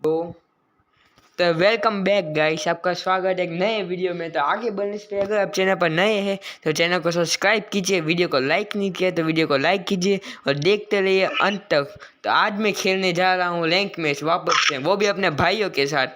तो welcome back guys, आपका स्वागत है एक नए वीडियो में। तो आगे बढ़ने से अगर आप चैनल पर नए हैं तो चैनल को सब्सक्राइब कीजिए, वीडियो को लाइक नहीं किया तो वीडियो को लाइक कीजिए और देखते रहिए अंत तक। तो आज मैं खेलने जा रहा हूँ रैंक मैच वापस से, वो भी अपने भाइयों के साथ।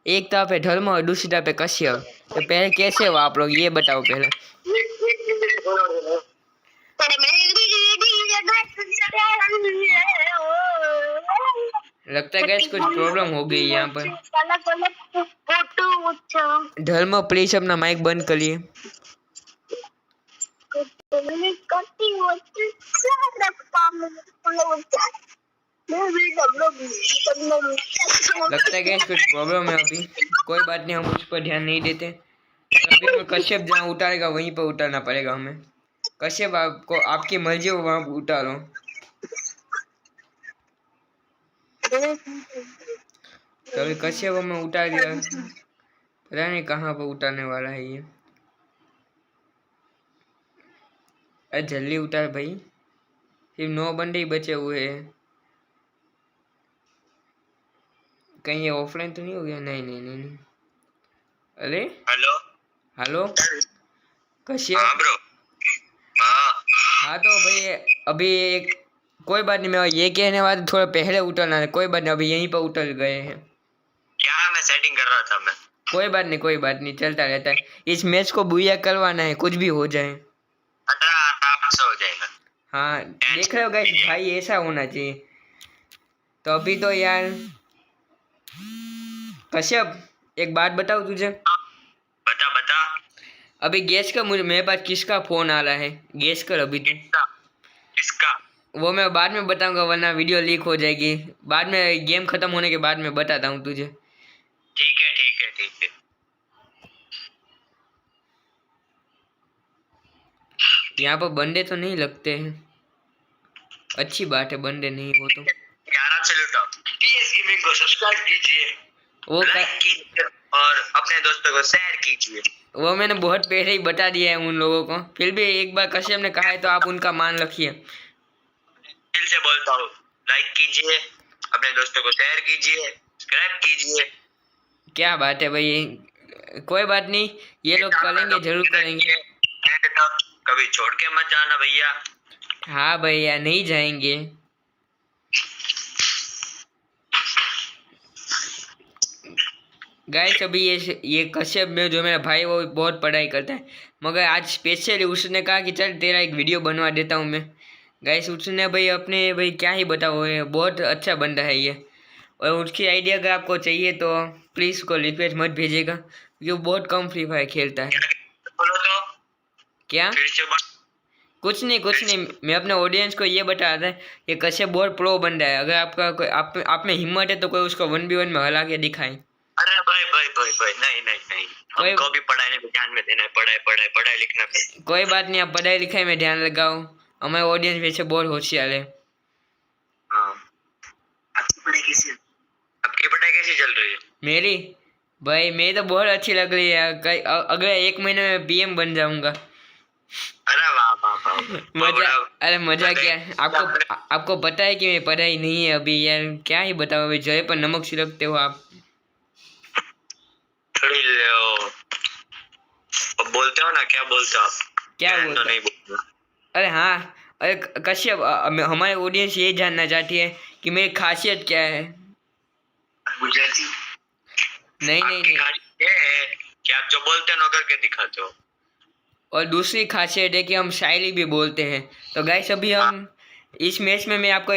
एक तरफ है धर्म और दूसरी तरफ है कश्यप। तो पहले कैसे हो आप लोग, ये बताओ पहले। लगता है गैस कुछ प्रॉब्लम हो गई यहाँ पर। धर्म प्लीज अपना माइक बंद करिए। लगता है गैस कुछ प्रॉब्लम है अभी, कोई बात नहीं, हम उस पर ध्यान नहीं देते। अभी मैं कश्यप जहाँ उतारेगा वहीं पर उतारना पड़ेगा हमें। कश्यप आपको आपकी मर्जी हो वहाँ उतारो। तो अभी कश्यप हमें उतार दिया, पता नहीं कहाँ पर उतारने वाला है ये। अरे जल्दी उतार भाई, सिर्फ 9 बंदे ही बचे हुए हैं। कहीं ये ऑफलाइन तो नहीं हो गया? नहीं नहीं नहीं नहीं। अरे हेलो हेलो कश्यप। हाँ ब्रो। हाँ तो भाई अभी कोई बात नहीं, मैं ये कहने वाला थोड़ा पहले उतरना है। कोई बात नहीं, अभी यहीं पर उतर गए हैं। क्या मैं सेटिंग कर रहा था मैं। कोई बात नहीं, कोई बात नहीं, चलता रहता है। इस मैच को बुया करवाना है, कुछ भी हो जाए। 18 हो जाएगा। हाँ देख रहे हो गाइस, भाई ऐसा होना चाहिए। तो अभी तो यार कश्यप एक बात बताओ तुझे। बता बता। अभी गैस कर, मुझे मेरे पास किसका फोन आ रहा है, गैस कर अभी तू। किसका? वो मैं बाद में बताऊंगा वरना वीडियो लीक हो जाएगी। बाद में गेम खत्म होने के बाद में बताता हूँ तुझे। ठीक है ठीक है ठीक है। यहाँ पर बंदे तो नहीं लगते हैं, अच्छी बात है बंदे नहीं हो तो। आराम से लुटाओ। पीएस गेमिंग को सब्सक्राइब कीजिए, वो लाइक कीजिए और अपने दोस्तों को शेयर कीजिए। वो मैंने बहुत पहले ही बता दिया है उन लोगों को, फिर भी एक बार कश्यप ने कहा है तो आप उनका मान रखिए। दिल से बोलता हूँ, लाइक कीजिए, अपने दोस्तों को शेयर कीजिए, सब्सक्राइब कीजिए। क्या बात है भाई, कोई बात नहीं, ये लोग करेंगे, जरूर करेंगे। कभी छोड़ के मत जाना भैया। हाँ भैया नहीं जाएंगे। गाइस अभी ये कश्यप में जो मेरा भाई वो बहुत पढ़ाई करता है, मगर आज स्पेशली उसने कहा कि चल तेरा एक वीडियो बनवा देता हूँ मैं। गाइस उसने भाई अपने भाई क्या ही बताओ, ये बहुत अच्छा बंदा है ये। और उसकी आइडिया अगर आपको चाहिए तो प्लीज़ उसको रिक्वेस्ट मत भेजिएगा, क्योंकि वो बहुत कम फ्री फायर खेलता है। बोलो तो क्या? फिर से कुछ नहीं, मैं अपने ऑडियंस को ये बता रहा था कि कश्यप बहुत प्रो बंदा है। अगर आपका कोई आप में हिम्मत है तो कोई उसको 1v1 में हरा के दिखाएं। अरे भाई भाई भाई भाई नहीं नहीं नहीं, हमको भी पढ़ाई में ध्यान में देना है। पढ़ाई पढ़ाई पढ़ाई लिखना है। कोई बात नहीं, आप पढ़ाई लिखाई में ध्यान लगाओ, हमारे ऑडियंस वैसे बहुत होशियार है। हाँ। आपकी पढ़ाई कैसी चल रही है? मेरी भाई मेरी तो बहुत अच्छी लग रही है। अगले 1 महीने में पीएम बन जाऊंगा। अरे वाह वाह वाह। मजा, अरे मजा क्या है, आपको पता है कि मैं पढ़ाई नहीं है अभी यार, क्या ही बताओ, अभी जय पर नमक छिड़कते हो आप। थोड़ी बोलते हो ना, क्या बोलते हो आप? क्या बोलते तो नहीं बोलते। अरे हाँ, अरे कश्यप हमारे ऑडियंस ये जानना चाहती है कि मेरी खासियत क्या है। गुजराती नहीं नहीं नहीं, ये है कि आप जो बोलते हो ना करके दिखाते हो। और दूसरी खासियत है कि हम शायरी भी बोलते हैं। तो गाइस अभी हम इस मैच में मैं आपको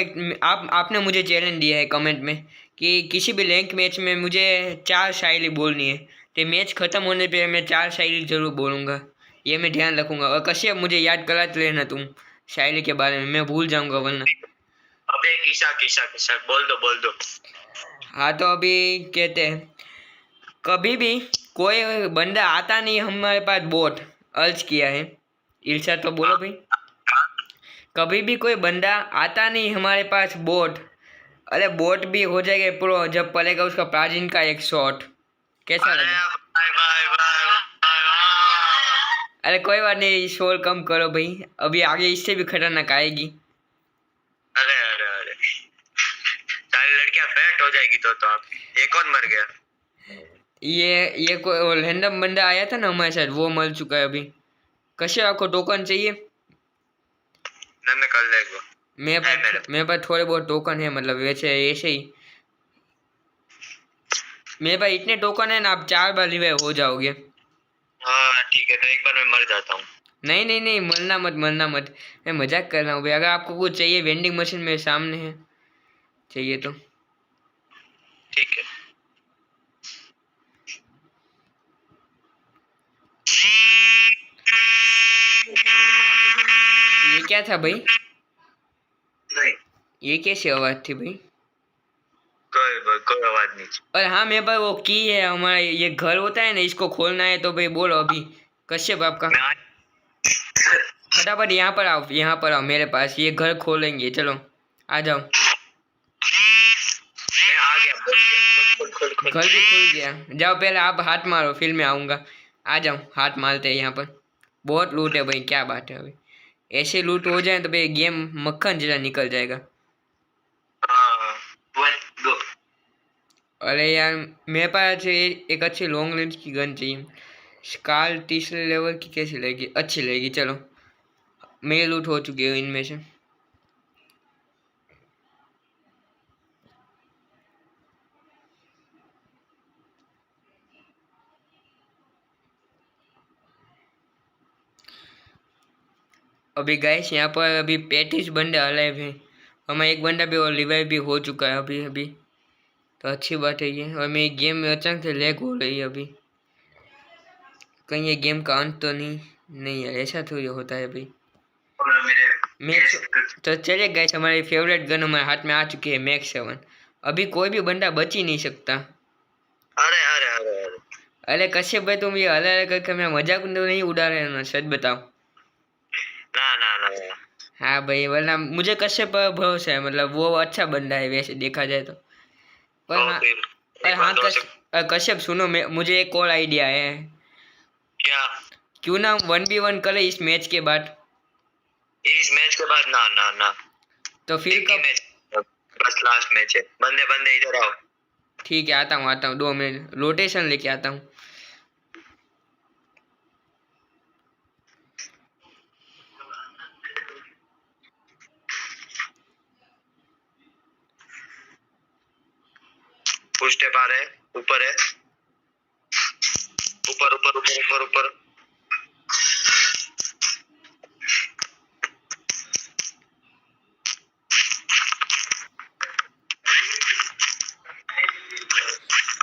आपने मुझे चैलेंज दिया है कमेंट में कि किसी भी रैंक मैच में मुझे 4 शायरी बोलनी है। तो मैच ख़त्म होने पे मैं 4 शायरी ज़रूर बोलूँगा, ये मैं ध्यान रखूँगा। और कश्यप मुझे याद कराते रहना तुम शायरी के बारे में, मैं भूल जाऊँगा वरना। अबे किसा किसा किसा बोल दो बोल दो। हाँ तो अभी कहते हैं, कभी भी कोई बंदा आता नहीं हमारे पास बोट, अर्ज किया है इरशाद, तो बोलो भाई। कभी भी कोई बंदा आता नहीं हमारे पास बोट, अरे बोट भी हो जाएगा प्रो जब पड़ेगा उसका प्राचीन का एक शॉट। कैसा लगा? अरे कोई बात नहीं, शोर कम करो भाई, अभी आगे इससे भी खतरनाक आएगी। अरे अरे अरे सारी लड़कियां फैट हो जाएगी। जाएगी तो आप ये कौन मर गया? ये कोई रैंडम बंदा आया था ना हमारे साथ, वो मर चुका है अभी। कैसे आपको टोकन चाहिए? ना मैं कर लेगा। मेरे पास थोड़े बहुत टोकन है, मतलब वैसे ऐसे ही मेरे पास इतने टोकन है ना, आप 4 बार रिवाइव हो जाओगे। हाँ ठीक है, तो एक बार मैं मर जाता हूँ। नहीं नहीं नहीं, मरना मत, मैं मजाक कर रहा हूँ भाई। अगर आपको कुछ चाहिए, वेंडिंग मशीन मेरे सामने है, चाहिए तो। ठीक है। ये क्या था भाई? नहीं, ये कैसी आवाज थी भाई? कोई आवाज नहीं। और हाँ, मेरे पास वो की है, हमारा ये घर होता है ना, इसको खोलना है तो भाई बोलो अभी। कश्यप आपका मैं फटाफट यहाँ पर आओ मेरे पास, ये घर खोलेंगे, चलो आ जाओ। आ गया। खोल। घर भी खुल गया, जाओ पहले आप हाथ मारो, फिर मैं आऊँगा। आ जाओ, हाथ मारते हैं यहाँ पर। बहुत लूट है भाई, क्या बात है अभी। ऐसे लूट हो जाए तो भाई गेम मक्खन जैसा निकल जाएगा। हाँ, 1 2। अरे यार, मेरे पास एक अच्छी लॉन्ग रेंज की गन चाहिए। स्काल तीसरे लेवल की कैसी लगेगी? अच्छी लगेगी, चलो। मेरी लूट हो चुकी है इनमें से। अभी गाइस यहाँ पर अभी 35 बंदे अलाइव हैं। हमारा एक बंदा भी और रिवाइव भी हो चुका है अभी अभी, तो अच्छी बात है ये। और मेरी गेम में अचानक से लैग हो रही है अभी, कहीं ये गेम का अंत तो नहीं है, ऐसा थोड़ी होता है भाई। तो चलिए गाइस, हमारी फेवरेट गन हमारे हाथ में आ चुकी है, मैक्स 7। अभी कोई भी बंदा बच ही नहीं सकता। अरे अरे अरे अरे, अरे कश्यप भाई, तुम ये हला करके मैं मजाक तो नहीं उड़ा रहे हो ना? सच बताओ। ना ना ना। हाँ भाई, वरना मुझे कश्यप पर भरोसा है, मतलब वो अच्छा बंदा है वैसे देखा जाए तो। पर तो हाँ, फिर पर एक हाँ बंदों से कश्यप सुनो, मुझे एक और आइडिया है। क्या? क्यों ना 1v1 करें इस मैच के बाद? इस मैच के बाद? ना ना ना, तो फिर एक ही कब? मैच, बस लास्ट मैच है। बंदे बंदे इधर आओ। ठीक है, आता हूँ 2 मिनट, रोटेशन लेके आता हूँ। पुश स्टेप आ रहे हैं, ऊपर है, ऊपर ऊपर ऊपर ऊपर ऊपर।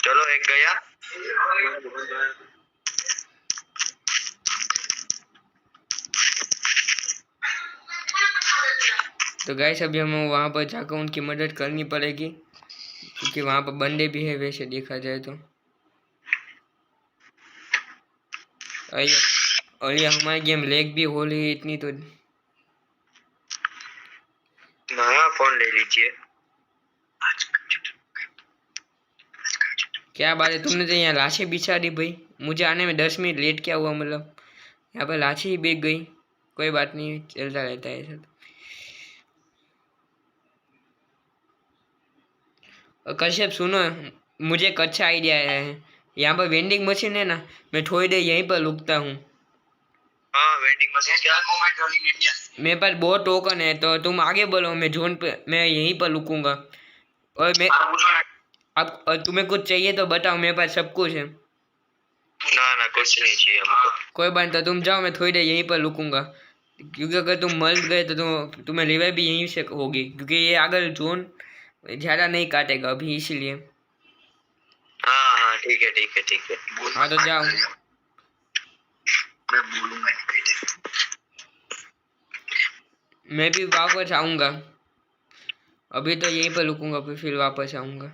चलो एक गया। तो गाइस, अभी हमें वहाँ पर जाकर उनकी मदद करनी पड़ेगी, क्योंकि वहाँ पर बंदे भी है वैसे देखा जाए तो। और ये हमारी गेम लैग भी हो रही है इतनी तो। नया फोन ले लीजिए। क्या बात है, तुमने तो यहाँ लाशें बिछा दी भाई। मुझे आने में 10 मिनट लेट क्या हुआ, मतलब यहाँ पर लाशें ही बिक गई। कोई बात नहीं, चलता रहता है ऐसा। और कश्यप सुनो, मुझे एक अच्छा आइडिया आया है। यहाँ पर वेंडिंग मशीन है ना, मैं थोड़ी देर यहीं पर रुकता हूँ। हाँ, वेंडिंग मशीन क्या? मेरे पास बहुत टोकन है, तो तुम आगे बोलो, मैं जोन पे, मैं यहीं पर रुकूंगा। और मैं अब, और तुम्हें कुछ चाहिए तो बताओ, मेरे पास सब कुछ है। ना ना, कुछ नहीं चाहिए हमको। कोई बात नहीं, तो तुम जाओ, मैं थोड़ी देर यहीं पर रुकूंगा। क्योंकि अगर तुम मर गए तो तुम्हें रिवाइव भी यहीं से होगी, क्योंकि ये अगर जोन ज़्यादा नहीं काटेगा अभी, इसीलिए। हाँ हाँ, ठीक है ठीक है ठीक है। हाँ तो जाओ। मैं बोलूंगा नहीं बेटे। मैं भी वापस आऊँगा, अभी तो यहीं पर रुकूंगा, फिर वापस आऊँगा।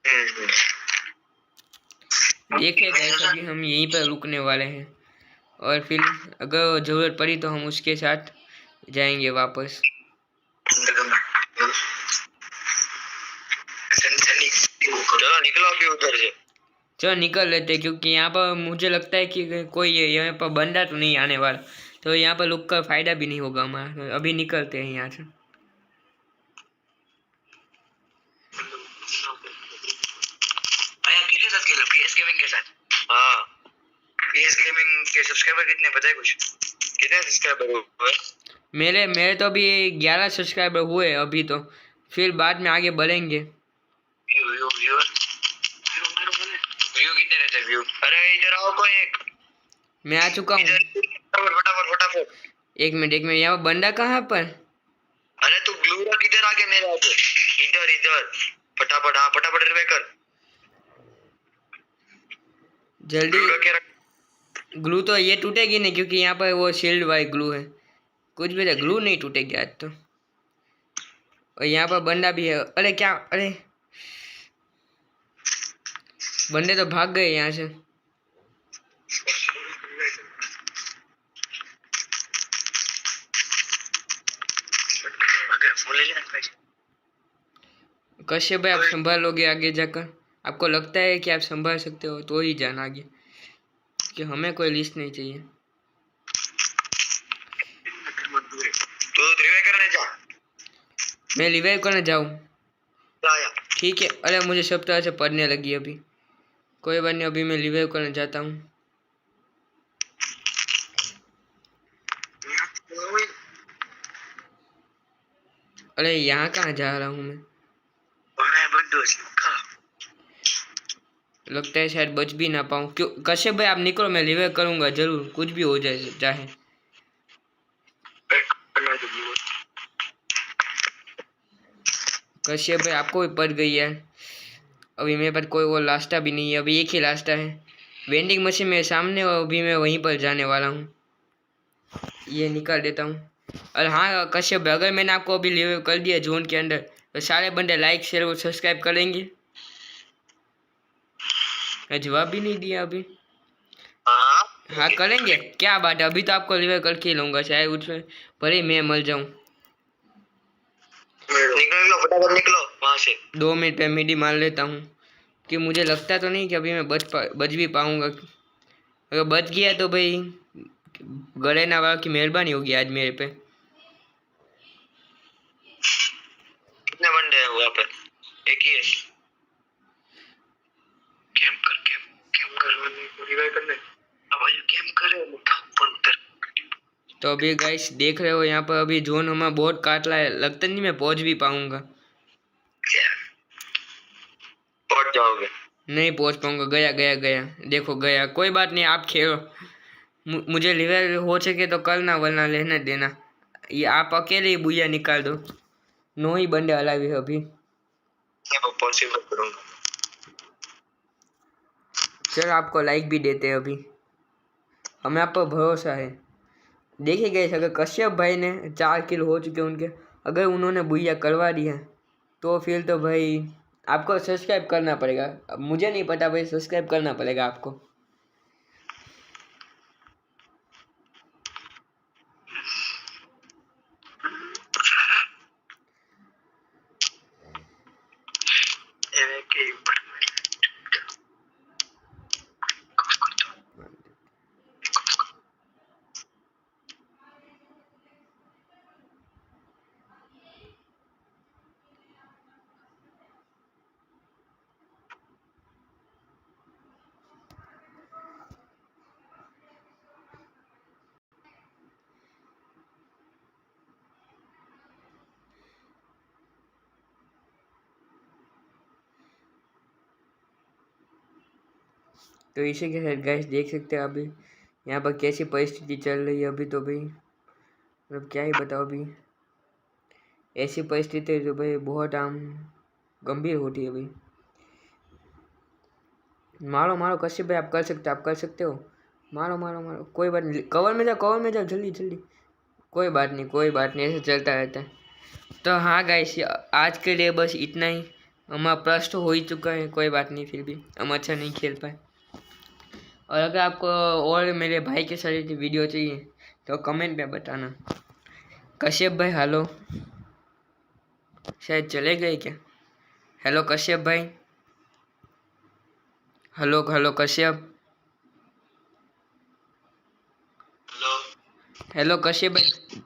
हम्म। देखिए गाइस, अभी हम यहीं पर रुकने वाले हैं, और फिर अगर ज़रूरत पड़ी तो हम उसके साथ जाएंगे वापस। चलो निकलो अभी उधर से। चलो निकल लेते, क्योंकि यहाँ पर मुझे लगता है कि कोई यहाँ पर बंदा तो नहीं आने वाला, तो यहाँ पर रुक कर फायदा भी नहीं होगा हमारा। अभी निकलते हैं यहाँ से। आया किसके साथ खेलो? पीएस गेमिंग के साथ। हाँ, पीएस गेमिंग के सब्सक्राइबर कितने पता है कुछ? कितने सब्सक्राइबर हुए? मेरे मेरे तो अभी 11 सब्सक्राइबर हुए अभी तो, फिर बाद में आगे बढ़ेंगे। व्यू व्यू व्यू व्यू कितने रहते हैं व्यू? अरे इधर आओ कोई एक। मैं आ चुका हूँ। फटाफट फटाफट फटाफट। एक मिनट यहाँ पर बंदा कहाँ पर? अरे तू ग्लू रख इधर आके मेरे आगे। इधर इधर फटाफट। हाँ फटाफट रिवाइव कर। जल्दी। ग्लू रख के रख। ग्लू तो ये टूटेगी नहीं क्योंकि यहाँ पर वो शील्ड वाली ग्लू है। कुछ भी ग्लू नहीं टूटेगी आज तो। और यहाँ पर बंदा भी है। अरे क्या, अरे बंदे तो भाग गए यहाँ से। कश्यप भाई आप संभालोगे आगे जाकर? आपको लगता है कि आप संभाल सकते हो तो ही जाना आगे, कि हमें कोई लिस्ट नहीं चाहिए। तो रिवाइव करने जा। मैं रिवाइव करने जाऊँ? आया। ठीक है। अरे मुझे सब तरह से पढ़ने लगी अभी। कोई बात नहीं, अभी मैं रिवाइव करने जाता हूँ। अरे यहाँ कहाँ जा रहा हूँ मैं? लगता है शायद बच भी ना पाऊँ। क्यों कश्यप भाई आप निकलो, मैं रिवाइव करूँगा जरूर, कुछ भी हो जाए चाहे। कश्यप भाई आपको भी पड़ गई है। अभी मेरे पास कोई और रास्ता भी नहीं है, अभी एक ही रास्ता है। वेंडिंग मशीन मेरे सामने और अभी मैं वहीं पर जाने वाला हूँ। ये निकाल देता हूँ। और हाँ कश्यप भाई, अगर मैंने आपको अभी रिवाइव कर दिया जोन के अंदर तो सारे बंदे लाइक शेयर और सब्सक्राइब करेंगे? जवाब भी नहीं दिया अभी। हाँ करेंगे, क्या बात है। अभी तो आपको रिवाइव करके लूँगा, चाहे उसमें भले मैं मर जाऊँ। निकलो फटाफट निकलो वहां से। 2 मिनट पे मिडी मार लेता हूँ कि मुझे लगता तो नहीं कि अभी मैं बच भी पाऊँगा। अगर बच गया तो भाई गरेना वाला की मेहरबानी होगी आज मेरे पे। कितने बंदे हैं वहां पे? एक ही है। कैंप कर रिवाइव करने। अब ये कैंप करे बंद कर। तो अभी गाइस देख रहे हो यहाँ पर अभी जोन हमारा बहुत काटला है, लगता नहीं मैं पहुँच भी पाऊँगा। पहुंच जाओगे? नहीं पहुँच पाऊँगा। गया गया गया, देखो गया। कोई बात नहीं, आप खेलो। मुझे रिवाइव हो सके तो करना, वरना लेने देना। ये आप अकेले ही बुया निकाल दो। 9 ही बंदे अलावी है अभी। मैं पॉसिबल करूंगा। चलो आपको लाइक भी देते हैं अभी, हमें आप पर भरोसा है। देखिए गए अगर कश्यप भाई ने 4 किल हो चुके उनके, अगर उन्होंने बुया करवा दी है तो फिर तो भाई आपको सब्सक्राइब करना पड़ेगा। अब मुझे नहीं पता भाई, सब्सक्राइब करना पड़ेगा आपको। तो इसी के साथ गैस देख सकते हैं अभी यहाँ पर कैसी परिस्थिति चल रही है अभी। तो भाई मतलब क्या ही बताओ, अभी ऐसी परिस्थिति है जो भाई बहुत आम गंभीर होती है भाई। मारो मारो कश्यप भाई, आप कर सकते हो, आप कर सकते हो। मारो मारो मारो, कोई बात नहीं। कवर में जाओ, कवर में जाओ, जल्दी जल्दी। कोई बात नहीं कोई बात नहीं, ऐसे चलता रहता है। तो हाँ गाइस आज के लिए बस इतना ही। हमारा प्रश्न हो ही चुका है, कोई बात नहीं, फिर भी हम अच्छा नहीं खेल पाए। और अगर आपको और मेरे भाई के साथ वीडियो चाहिए तो कमेंट में बताना। कश्यप भाई हेलो, शायद चले गए क्या? हेलो कश्यप भाई, hello hello Kashyap, hello hello Kashyap भाई।